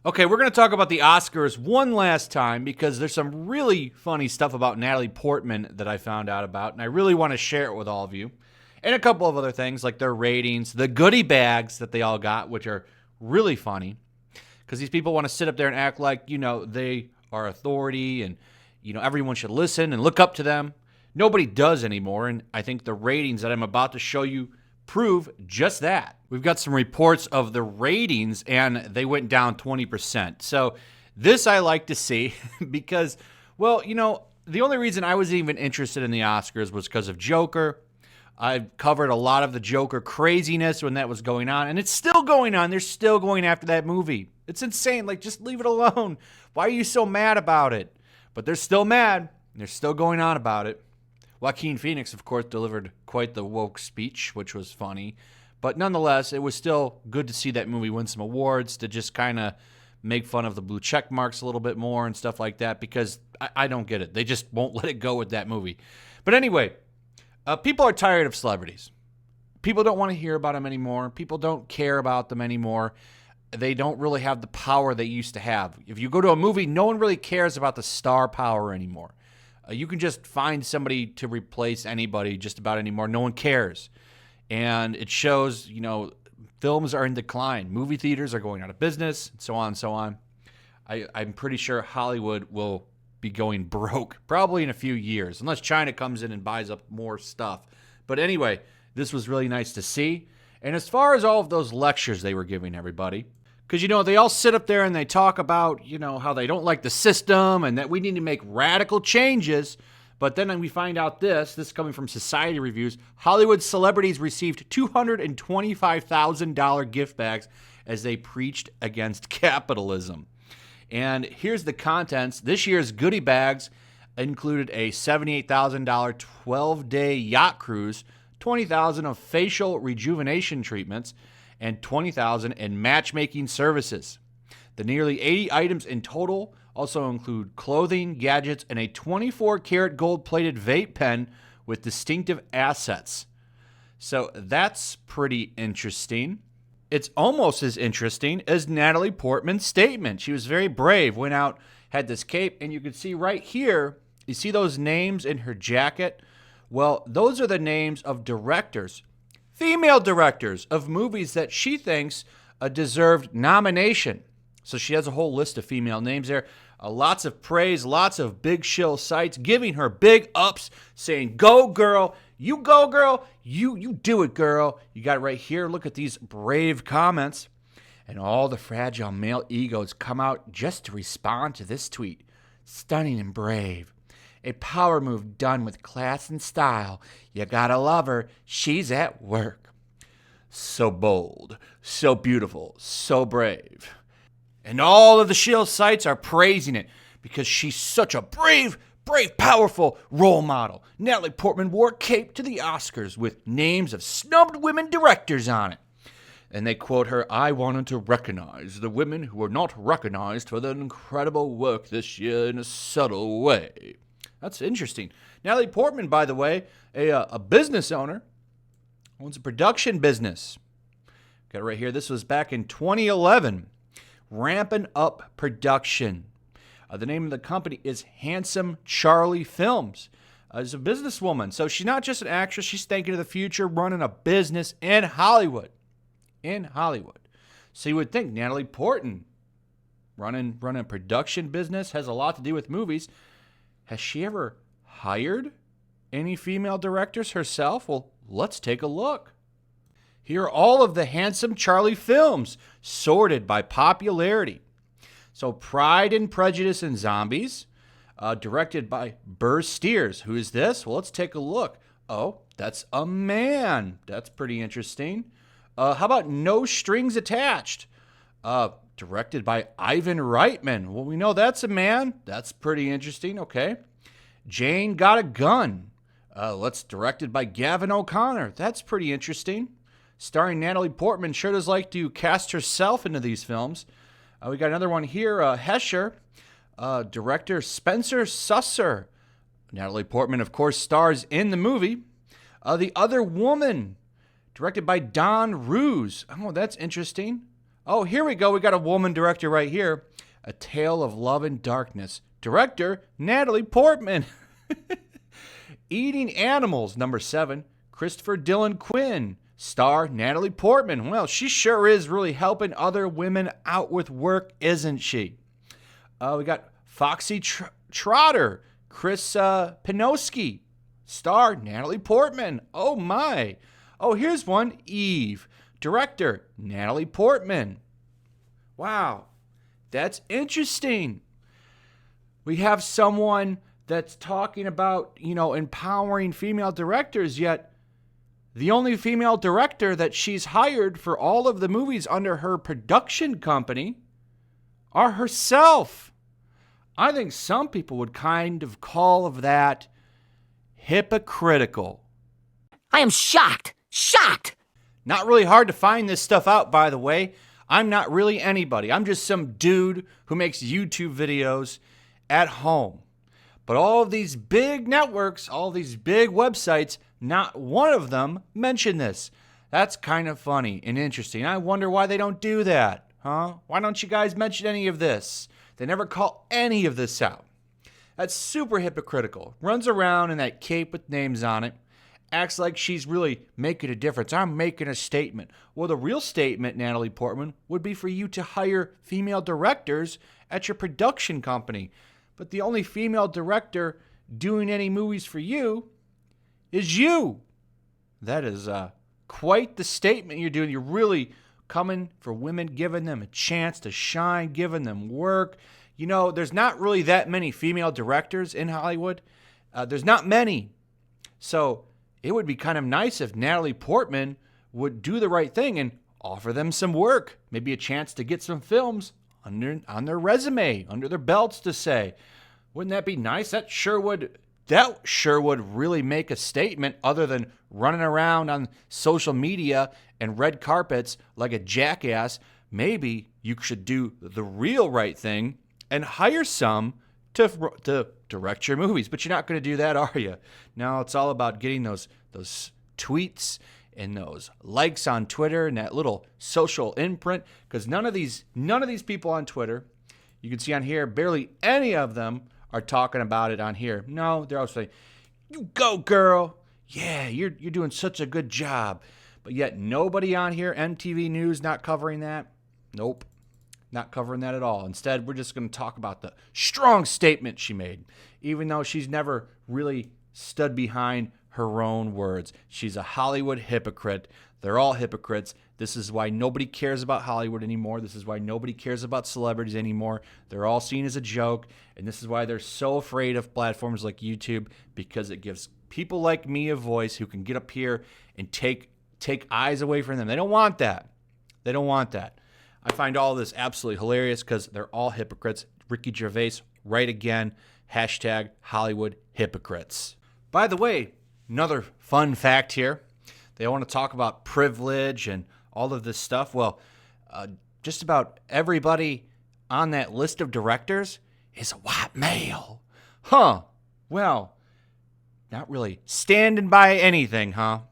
Okay, we're going to talk about the Oscars one last time because there's some really funny stuff about Natalie Portman that I found out about, and I really want to share it with all of you. And a couple of other things like their ratings, the goodie bags that they all got, which are really funny because these people want to sit up there and act like, they are authority and, everyone should listen and look up to them. Nobody does anymore, and I think the ratings that I'm about to show you prove just that. We've got some reports of the ratings, and they went down 20%. So this I like to see because, the only reason I was even interested in the Oscars was because of Joker. I've covered a lot of the Joker craziness when that was going on, and it's still going on. They're still going after that movie. It's insane. Just leave it alone. Why are you so mad about it? But they're still mad. They're still going on about it. Joaquin Phoenix, of course, delivered quite the woke speech, which was funny. But nonetheless, it was still good to see that movie win some awards, to just kind of make fun of the blue check marks a little bit more and stuff like that, because I don't get it. They just won't let it go with that movie. But anyway, people are tired of celebrities. People don't want to hear about them anymore. People don't care about them anymore. They don't really have the power they used to have. If you go to a movie, no one really cares about the star power anymore. You can just find somebody to replace anybody just about anymore. No one cares. And it shows, films are in decline. Movie theaters are going out of business, and so on and so on. I'm pretty sure Hollywood will be going broke probably in a few years, unless China comes in and buys up more stuff. But anyway, this was really nice to see. And as far as all of those lectures they were giving everybody, because, they all sit up there and they talk about, how they don't like the system and that we need to make radical changes. But then we find out this coming from Society Reviews, Hollywood celebrities received $225,000 gift bags as they preached against capitalism. And here's the contents. This year's goodie bags included a $78,000 12-day yacht cruise, $20,000 of facial rejuvenation treatments, and $20,000 in matchmaking services. The nearly 80 items in total also include clothing, gadgets, and a 24-karat gold-plated vape pen with distinctive assets. So that's pretty interesting. It's almost as interesting as Natalie Portman's statement. She was very brave, went out, had this cape, and you can see right here, you see those names in her jacket? Well, those are the names of directors, female directors of movies that she thinks deserved nomination. So she has a whole list of female names there. Lots of praise, lots of big shill sites giving her big ups, saying, go girl, you go girl, you do it girl. You got it right here. Look at these brave comments. And all the fragile male egos come out just to respond to this tweet. Stunning and brave. A power move done with class and style. You gotta love her. She's at work. So bold, so beautiful, so brave. And all of the shill sites are praising it because she's such a brave, powerful role model. Natalie Portman wore a cape to the Oscars with names of snubbed women directors on it. And they quote her, I wanted to recognize the women who were not recognized for their incredible work this year in a subtle way. That's interesting. Natalie Portman, by the way, a business owner, owns a production business. Got it right here. This was back in 2011. Ramping up production. The name of the company is Handsome Charlie Films. She's a businesswoman. So she's not just an actress. She's thinking of the future, running a business in Hollywood. In Hollywood. So you would think Natalie Portman running a production business has a lot to do with movies. Has she ever hired any female directors herself? Well, let's take a look. Here are all of the Handsome Charlie films, sorted by popularity. So Pride and Prejudice and Zombies, directed by Burr Steers. Who is this? Well, let's take a look. Oh, that's a man. That's pretty interesting. How about No Strings Attached? Directed by Ivan Reitman. Well, we know that's a man. That's pretty interesting. Okay. Jane Got a Gun. Directed by Gavin O'Connor. That's pretty interesting. Starring Natalie Portman. Sure does like to cast herself into these films. We got another one here. Hesher. Director Spencer Susser. Natalie Portman, of course, stars in the movie. The Other Woman. Directed by Don Ruse. Oh, that's interesting. Oh, here we go. We got a woman director right here. A Tale of Love and Darkness. Director, Natalie Portman. Eating Animals, number 7. Christopher Dylan Quinn. Star, Natalie Portman. Well, she sure is really helping other women out with work, isn't she? We got Foxy Trotter. Chris Pinoski. Star, Natalie Portman. Oh, my. Oh, here's one. Eve. Director, Natalie Portman. Wow. That's interesting. We have someone that's talking about, empowering female directors, yet the only female director that she's hired for all of the movies under her production company are herself. I think some people would kind of call of that hypocritical. I am shocked. Shocked! Not really hard to find this stuff out, by the way. I'm not really anybody. I'm just some dude who makes YouTube videos at home. But all of these big networks, all these big websites, not one of them mention this. That's kind of funny and interesting. I wonder why they don't do that, huh? Why don't you guys mention any of this? They never call any of this out. That's super hypocritical. Runs around in that cape with names on it. Acts like she's really making a difference. I'm making a statement. Well, the real statement, Natalie Portman, would be for you to hire female directors at your production company. But the only female director doing any movies for you is you. That is quite the statement you're doing. You're really coming for women, giving them a chance to shine, giving them work. There's not really that many female directors in Hollywood. There's not many. So it would be kind of nice if Natalie Portman would do the right thing and offer them some work, maybe a chance to get some films on their resume, under their belts to say. Wouldn't that be nice? That sure would really make a statement other than running around on social media and red carpets like a jackass. Maybe you should do the real right thing and hire some to direct your movies. But you're not going to do that, are you? No, it's all about getting those tweets and those likes on Twitter and that little social imprint. Because none of these people on Twitter, you can see on here, barely any of them are talking about it on here. No, they're all saying, "You go, girl. Yeah, you're doing such a good job." But yet nobody on here, MTV News, not covering that. Nope. Not covering that at all. Instead, we're just going to talk about the strong statement she made, even though she's never really stood behind her own words. She's a Hollywood hypocrite. They're all hypocrites. This is why nobody cares about Hollywood anymore. This is why nobody cares about celebrities anymore. They're all seen as a joke, and this is why they're so afraid of platforms like YouTube, because it gives people like me a voice who can get up here and take eyes away from them. They don't want that. They don't want that. I find all this absolutely hilarious because they're all hypocrites. Ricky Gervais, right again. Hashtag Hollywood hypocrites. By the way, another fun fact here. They want to talk about privilege and all of this stuff. Well, just about everybody on that list of directors is a white male. Huh. Well, not really standing by anything, huh?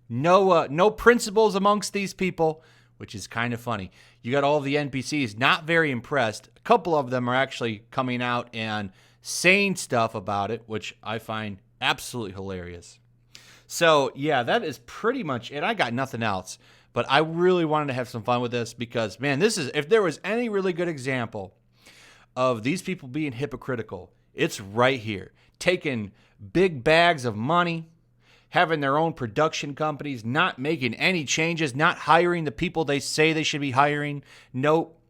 No principles amongst these people, which is kind of funny. You got all the NPCs not very impressed. A couple of them are actually coming out and saying stuff about it, which I find absolutely hilarious. So, yeah, that is pretty much it. I got nothing else, but I really wanted to have some fun with this because, man, if there was any really good example of these people being hypocritical, it's right here. Taking big bags of money, having their own production companies, not making any changes, not hiring the people they say they should be hiring. Nope.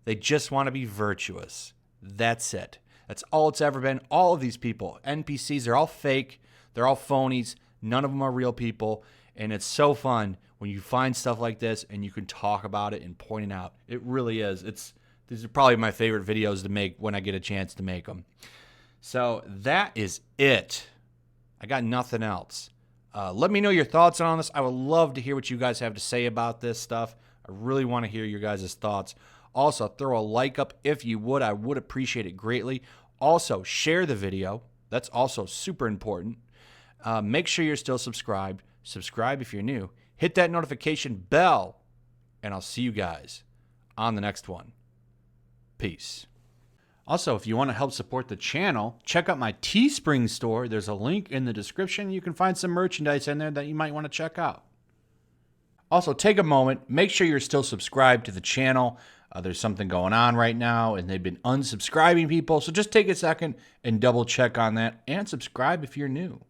They just want to be virtuous. That's it. That's all it's ever been. All of these people, NPCs, they're all fake. They're all phonies. None of them are real people. And it's so fun when you find stuff like this and you can talk about it and point it out. It really is. These are probably my favorite videos to make when I get a chance to make them. So that is it. I got nothing else. Let me know your thoughts on this. I would love to hear what you guys have to say about this stuff. I really want to hear your guys' thoughts. Also, throw a like up if you would. I would appreciate it greatly. Also, share the video. That's also super important. Make sure you're still subscribed. Subscribe if you're new. Hit that notification bell, and I'll see you guys on the next one. Peace. Also, if you want to help support the channel, check out my Teespring store. There's a link in the description. You can find some merchandise in there that you might want to check out. Also, take a moment. Make sure you're still subscribed to the channel. There's something going on right now, and they've been unsubscribing people. So just take a second and double check on that and subscribe if you're new.